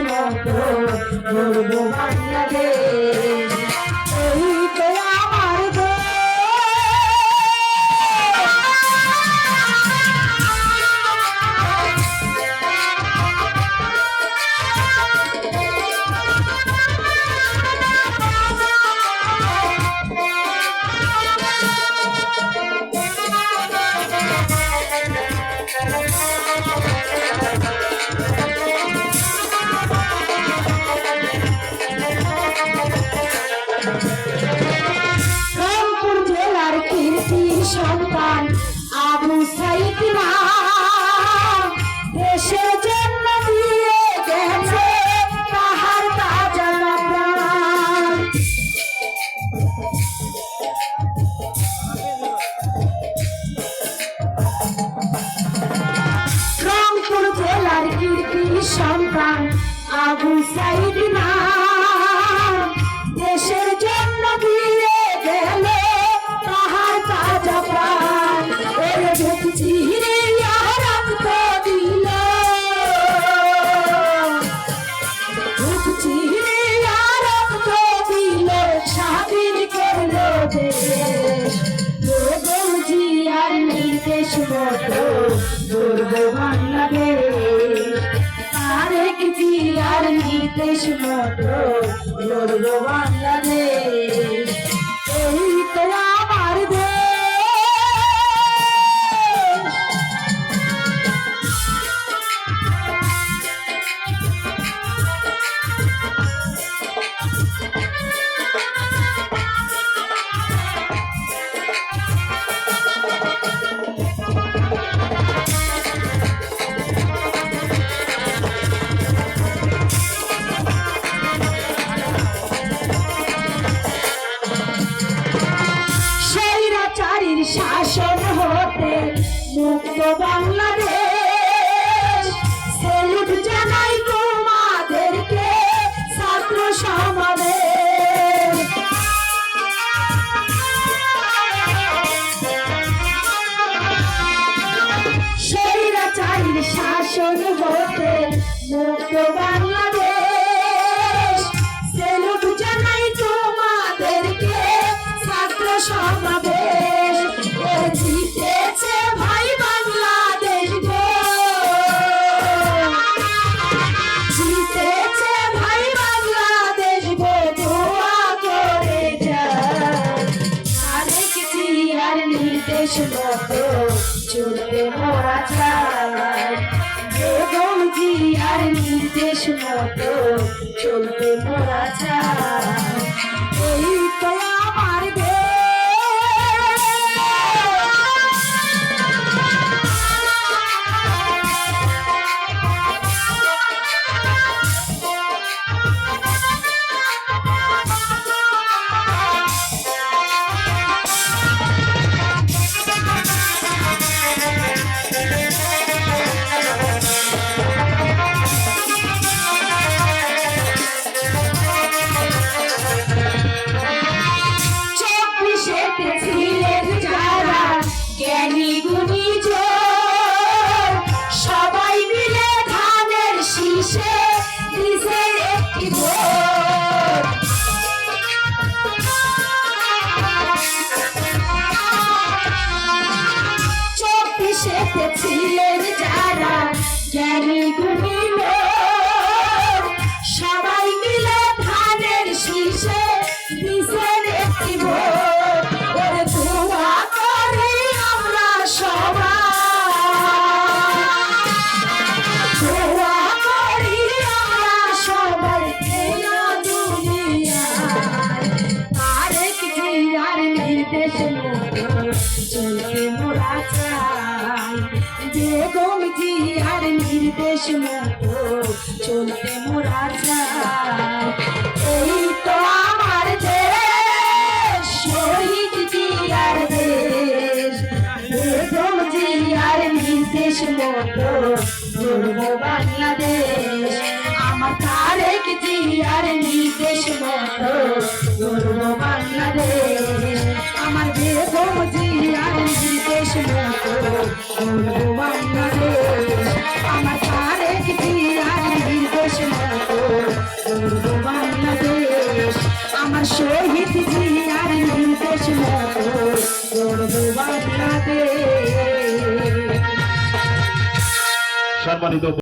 মতো গর্ব বাংলাদেশ। এই তো আমার দেশ। রংপুর জেলার কীর্তি সন্তান আবু সাইদ নাম দেশের জন্য দিয়ে গেছে তাহার তাজা প্রাণ। রংপুর জেলার কীর্তি সন্তান আবু সাইদ নাম দেশের জন্য দিয়ে গেল তাহার তাজা প্রাণ। ওর বুক চিরে রক্ত দিল, বুক চিরে রক্ত দিল, স্বাধীন করল দেশ। বেগম জিয়ার নির্দেশ মতো গর্ব বাংলাদেশ। তারেক জিয়ার নির্দেশ মতো গর্ব বাংলাদেশ। এই তো আমার দেশ। স্বৈরাচারীর শাসন হতে মুক্ত বাংলাদেশ। সেলুট জানাই তোমাদেরকে ছাত্র সমাবেশ। স্বৈরাচারীর শাসন হতে মুক্ত বাংলাদেশ। সেলুট জানাই তোমাদেরকে ছাত্র সমাবেশ। ওর জিতেছে ভাই বাংলাদেশ গো, জিতেছে ভাই বাংলাদেশ গো, দোয়া করে যায়। তারেক জিয়ার নির্দেশ মতো চলতে মোরা চাই। বেগম জিয়ার নির্দেশ মতো চলতে মোরা চাই। এই তো আমার দেশ। ছিলেন যারা জ্ঞানী গুণী জন, সবাই মিলে ধানের শীষে দিছে একটি ভোট। চব্বিশেতে ছিলেন যারা জ্ঞানী গুণী লোক, সবাই মিলে ধানের শীষে দিছেন একটি ভোট। দোয়া করি আমরা সবাই, দোয়া করি আমরা সবাই দুনিয়ায়। তারেক জিয়ার নির্দেশ মতো চলতে মোরা চাই। বেগম জিয়ার নির্দেশ মতো চলতে মোরা চাই। এই তো আমার দেশ, শহীদ জিয়ার দেশ। বেগম জিয়ার নির্দেশ মতো গর্ব বাংলাদেশ। আমার তারেক জিয়ার নির্দেশ মতো গর্ব বাংলাদেশ। আমার বেগম জিয়ার নির্দেশ মতো গর্ব বাংলাদেশ। আমার তারেক জিয়ার নির্দেশ মতো গর্ব বাংলাদেশ আমার শহীদ জিয়ার নির্দেশ মতো গর্ব বাংলাদেশ। সম্মানিত